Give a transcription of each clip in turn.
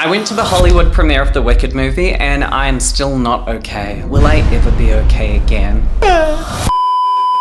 I went to the Hollywood premiere of the Wicked movie and I'm still not okay. Will I ever be okay again?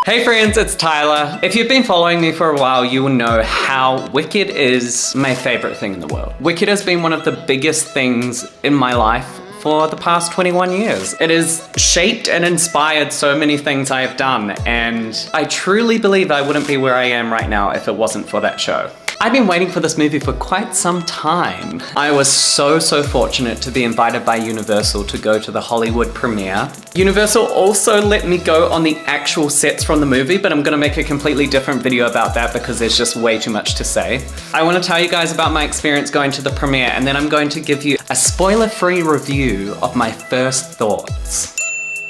Hey friends, it's Tyler. If you've been following me for a while, you will know how Wicked is my favorite thing in the world. Wicked has been one of the biggest things in my life for the past 21 years. It has shaped and inspired so many things I have done, and I truly believe I wouldn't be where I am right now if it wasn't for that show. I've been waiting for this movie for quite some time. I was so fortunate to be invited by Universal to go to the Hollywood premiere. Universal also let me go on the actual sets from the movie, but I'm gonna make a completely different video about that because there's just way too much to say. I wanna tell you guys about my experience going to the premiere, and then I'm going to give you a spoiler-free review of my first thoughts.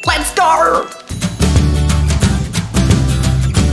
Let's go!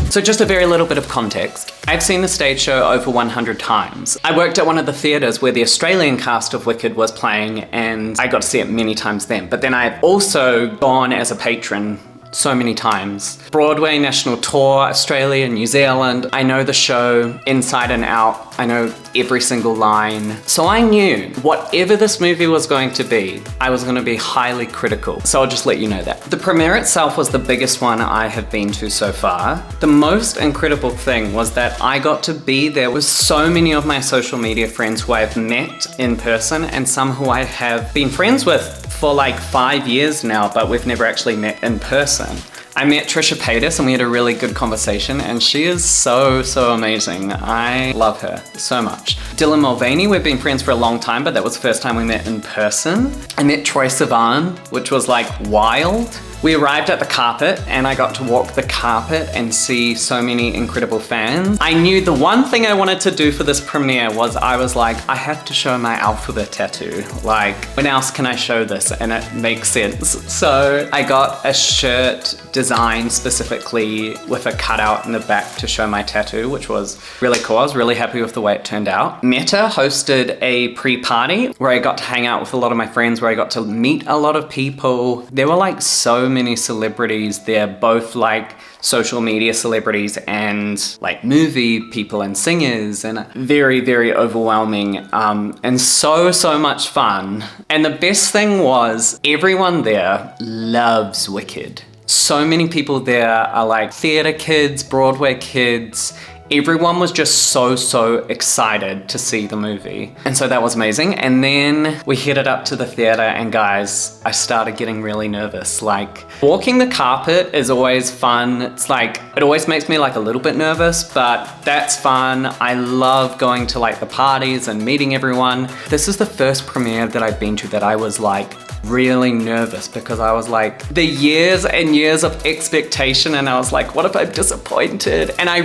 So just a very little bit of context. I've seen the stage show over 100 times. I worked at one of the theaters where the Australian cast of Wicked was playing, and I got to see it many times then. But then I've also gone as a patron so many times. Broadway national tour, Australia, New Zealand. I know the show inside and out. I know every single line. So I knew whatever this movie was going to be, I was going to be highly critical. So I'll just let you know that. The premiere itself was the biggest one I have been to so far. The most incredible thing was that I got to be there with so many of my social media friends who I've met in person and some who I have been friends with for like 5 years now, but we've never actually met in person. I met Trisha Paytas and we had a really good conversation, and she is so amazing. I love her so much. Dylan Mulvaney, we've been friends for a long time, but that was the first time we met in person. I met Troye Sivan, which was like wild. We arrived at the carpet and I got to walk the carpet and see so many incredible fans. I knew the one thing I wanted to do for this premiere was I was like, I have to show my alphabet tattoo. Like, when else can I show this and it makes sense? So I got a shirt designed specifically with a cutout in the back to show my tattoo, which was really cool. I was really happy with the way it turned out. Meta hosted a pre-party where I got to hang out with a lot of my friends, where I got to meet a lot of people. There were like so many celebrities there, both like social media celebrities and like movie people and singers, and very overwhelming and so much fun. And the best thing was everyone there loves Wicked. So many people there are like theater kids, Broadway kids. Everyone was just so excited to see the movie. And so that was amazing. And then we headed up to the theater, and guys, I started getting really nervous. Like, walking the carpet is always fun. It's like, it always makes me like a little bit nervous, but that's fun. I love going to like the parties and meeting everyone. This is the first premiere that I've been to that I was like really nervous, because I was like, the years and years of expectation, and I was like, what if I'm disappointed? And I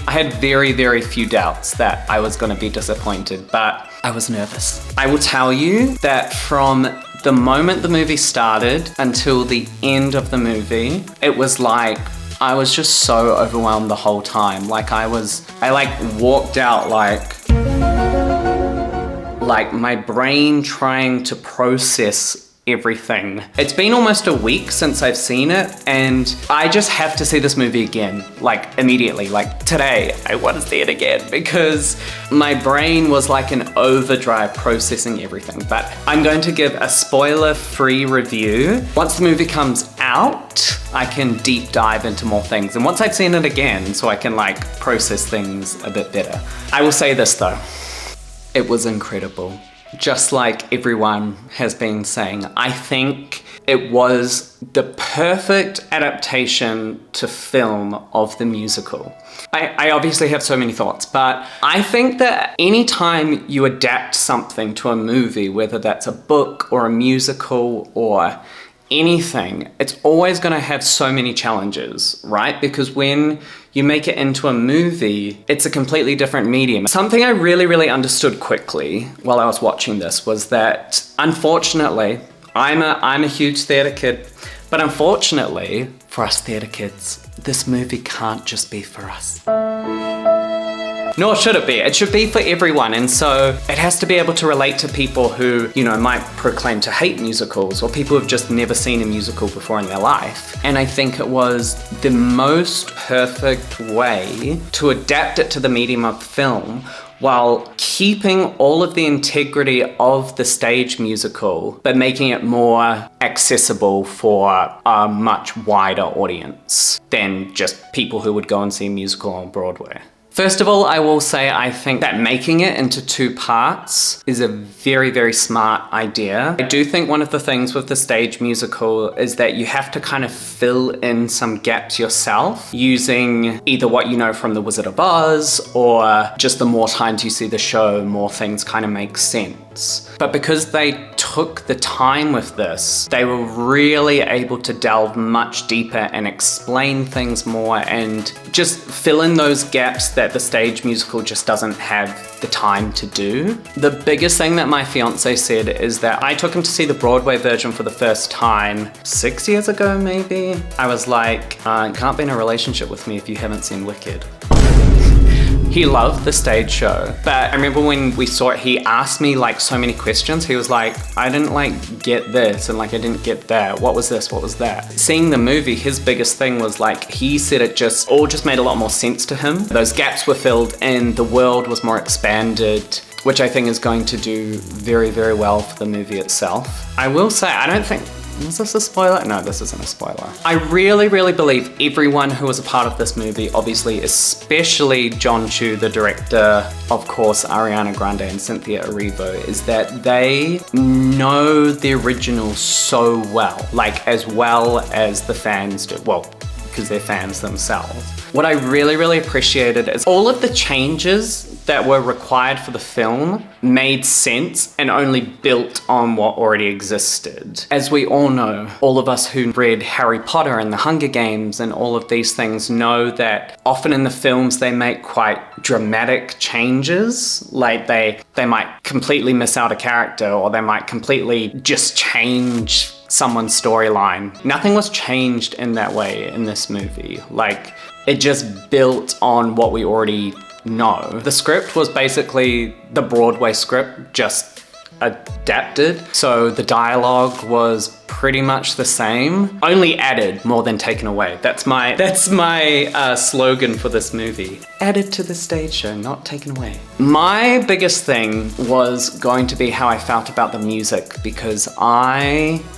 had very few doubts that I was gonna be disappointed, but I was nervous. I will tell you that from the moment the movie started until the end of the movie, it was like, I was just so overwhelmed the whole time. Like I walked out like my brain trying to process everything. It's been almost a week since I've seen it, and I just have to see this movie again, like immediately, like today. I want to see it again because my brain was like an overdrive processing everything. But I'm going to give a spoiler-free review. Once the movie comes out, I can deep dive into more things. And once I've seen it again, so I can like process things a bit better. I will say this though. It was incredible. Just like everyone has been saying, I think it was the perfect adaptation to film of the musical. I obviously have so many thoughts, but I think that anytime you adapt something to a movie, whether that's a book or a musical or anything, it's always going to have so many challenges, right? Because when you make it into a movie, it's a completely different medium. Something I really understood quickly while I was watching this was that, unfortunately, I'm a huge theater kid, but unfortunately for us theater kids, this movie can't just be for us. Nor should it be. It should be for everyone. And so it has to be able to relate to people who, you know, might proclaim to hate musicals, or people who've just never seen a musical before in their life. And I think it was the most perfect way to adapt it to the medium of film while keeping all of the integrity of the stage musical, but making it more accessible for a much wider audience than just people who would go and see a musical on Broadway. First of all, I will say I think that making it into 2 parts is a very, very smart idea. I do think one of the things with the stage musical is that you have to kind of fill in some gaps yourself using either what you know from The Wizard of Oz, or just the more times you see the show, more things kind of make sense. But because they took the time with this, they were really able to delve much deeper and explain things more and just fill in those gaps that the stage musical just doesn't have the time to do. The biggest thing that my fiance said is that I took him to see the Broadway version for the first time 6 years ago, maybe. I was like, you can't be in a relationship with me if you haven't seen Wicked. He loved the stage show, but I remember when we saw it, he asked me like so many questions. He was like, I didn't like get this, and like I didn't get that. What was this? What was that? Seeing the movie, his biggest thing was like, he said it just all made a lot more sense to him. Those gaps were filled in, the world was more expanded, which I think is going to do very, very well for the movie itself. I will say, I don't think, is this a spoiler? No, this isn't a spoiler. I really, really believe everyone who was a part of this movie, obviously, especially John Chu, the director, of course, Ariana Grande and Cynthia Erivo, is that they know the original so well, like as well as the fans do. Well, because they're fans themselves. What I really, really appreciated is all of the changes that were required for the film made sense and only built on what already existed. As we all know, all of us who read Harry Potter and the Hunger Games and all of these things know that often in the films they make quite dramatic changes. Like they might completely miss out a character, or they might completely just change someone's storyline. Nothing was changed in that way in this movie. Like, it just built on what we already know. The script was basically the Broadway script, just adapted. So the dialogue was pretty much the same, only added more than taken away. That's my slogan for this movie. Added to the stage show, not taken away. My biggest thing was going to be how I felt about the music, because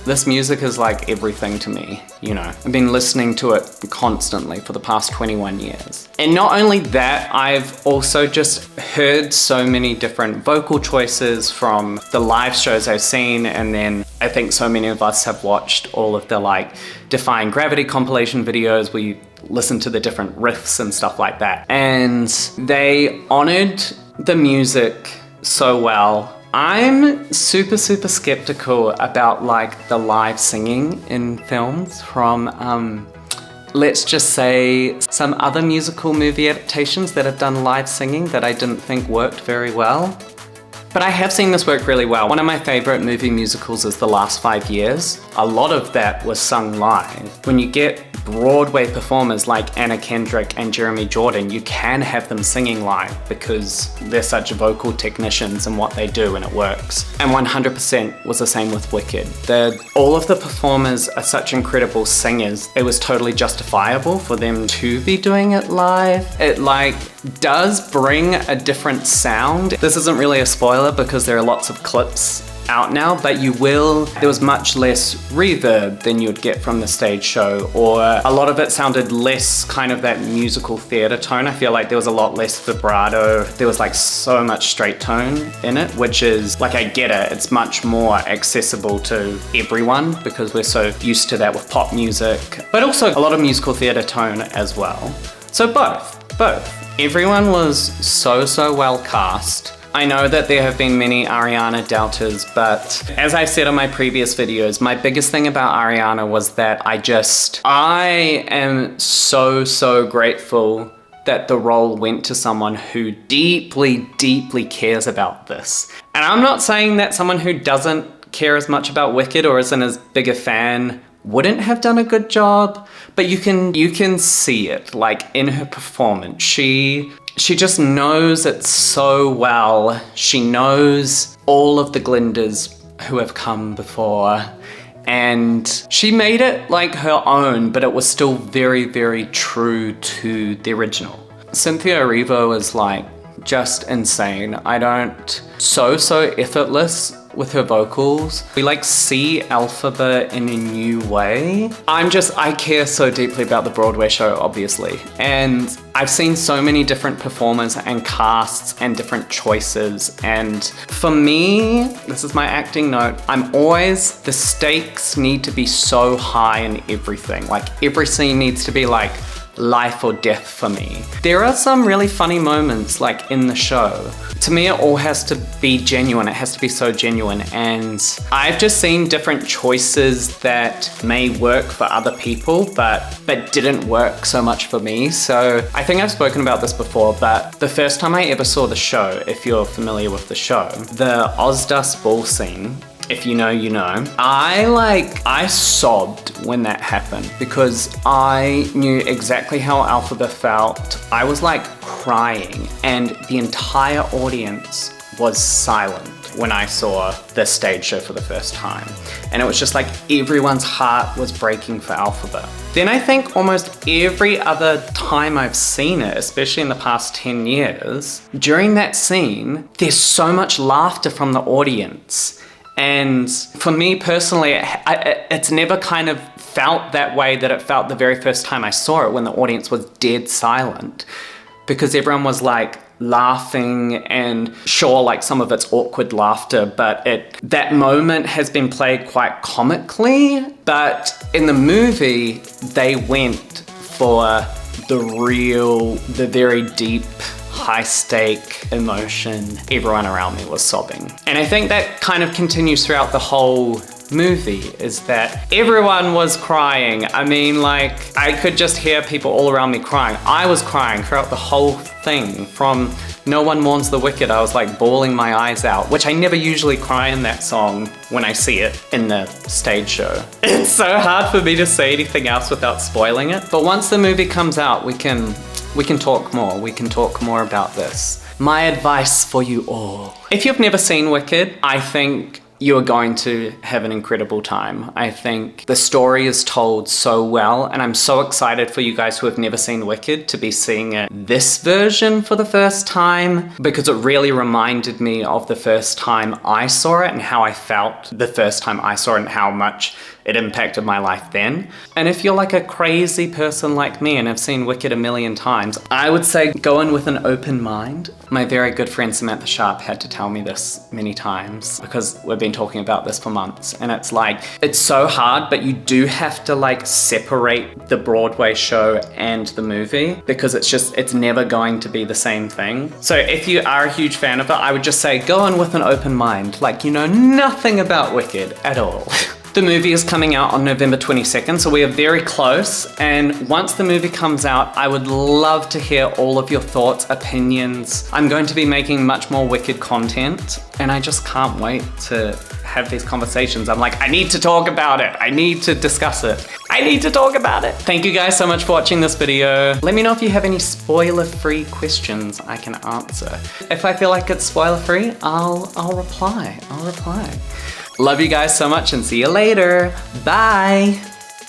this music is like everything to me, you know. I've been listening to it constantly for the past 21 years. And not only that, I've also just heard so many different vocal choices from the live shows I've seen, and then I think so many of us have watched all of the like Defying Gravity compilation videos where you listen to the different riffs and stuff like that. And they honored the music so well. I'm super, super skeptical about like the live singing in films from, let's just say, some other musical movie adaptations that have done live singing that I didn't think worked very well. But I have seen this work really well. One of my favorite movie musicals is The Last 5 Years. A lot of that was sung live. When you get Broadway performers like Anna Kendrick and Jeremy Jordan, you can have them singing live because they're such vocal technicians in what they do, and it works. And 100% was the same with Wicked. All of the performers are such incredible singers. It was totally justifiable for them to be doing it live. It like does bring a different sound. This isn't really a spoiler because there are lots of clips out now, but there was much less reverb than you'd get from the stage show, or a lot of it sounded less kind of that musical theater tone. I feel like there was a lot less vibrato. There was like so much straight tone in it, which is like, I get it. It's much more accessible to everyone because we're so used to that with pop music, but also a lot of musical theater tone as well. So both. Everyone was so well cast. I know that there have been many Ariana doubters, but as I've said in my previous videos, my biggest thing about Ariana was that I am so grateful that the role went to someone who deeply cares about this. And I'm not saying that someone who doesn't care as much about Wicked or isn't as big a fan wouldn't have done a good job, but you can see it like in her performance. She just knows it so well. She knows all of the Glindas who have come before, and she made it like her own, but it was still very true to the original. Cynthia Erivo is like just insane. So effortless with her vocals. We like see Alphabet in a new way. I care so deeply about the Broadway show, obviously. And I've seen so many different performers and casts and different choices. And for me, this is my acting note, the stakes need to be so high in everything. Like every scene needs to be like life or death for me. There are some really funny moments like in the show. To me, it all has to be genuine. It has to be so genuine. And I've just seen different choices that may work for other people, but didn't work so much for me. So I think I've spoken about this before, but the first time I ever saw the show, if you're familiar with the show, the Ozdas ball scene, if you know, you know. I sobbed when that happened because I knew exactly how Alphabet felt. I was like crying and the entire audience was silent when I saw the stage show for the first time. And it was just like everyone's heart was breaking for Alphabet. Then I think almost every other time I've seen it, especially in the past 10 years, during that scene, there's so much laughter from the audience. And for me personally, it's never kind of felt that way that it felt the very first time I saw it when the audience was dead silent. Because everyone was like laughing and sure, like some of it's awkward laughter, but that moment has been played quite comically. But in the movie, they went for the very deep, high stake emotion. Everyone around me was sobbing. And I think that kind of continues throughout the whole movie, is that everyone was crying. I mean, like, I could just hear people all around me crying. I was crying throughout the whole thing. From No One Mourns the Wicked, I was like bawling my eyes out, which I never usually cry in that song when I see it in the stage show. It's so hard for me to say anything else without spoiling it. But once the movie comes out, we can talk more. We can talk more about this. My advice for you all. If you've never seen Wicked, I think you are going to have an incredible time. I think the story is told so well, and I'm so excited for you guys who have never seen Wicked to be seeing it this version for the first time, because it really reminded me of the first time I saw it and how I felt the first time I saw it and how much it impacted my life then. And if you're like a crazy person like me and have seen Wicked a million times, I would say go in with an open mind. My very good friend Samantha Sharp had to tell me this many times because we've been talking about this for months, and it's like, it's so hard, but you do have to like separate the Broadway show and the movie, because it's never going to be the same thing. So if you are a huge fan of it, I would just say go in with an open mind, like you know nothing about Wicked at all. The movie is coming out on November 22nd, so we are very close. And once the movie comes out, I would love to hear all of your thoughts, opinions. I'm going to be making much more Wicked content, and I just can't wait to have these conversations. I'm like, I need to talk about it. I need to discuss it. I need to talk about it. Thank you guys so much for watching this video. Let me know if you have any spoiler-free questions I can answer. If I feel like it's spoiler-free, I'll reply. Love you guys so much and see you later. Bye.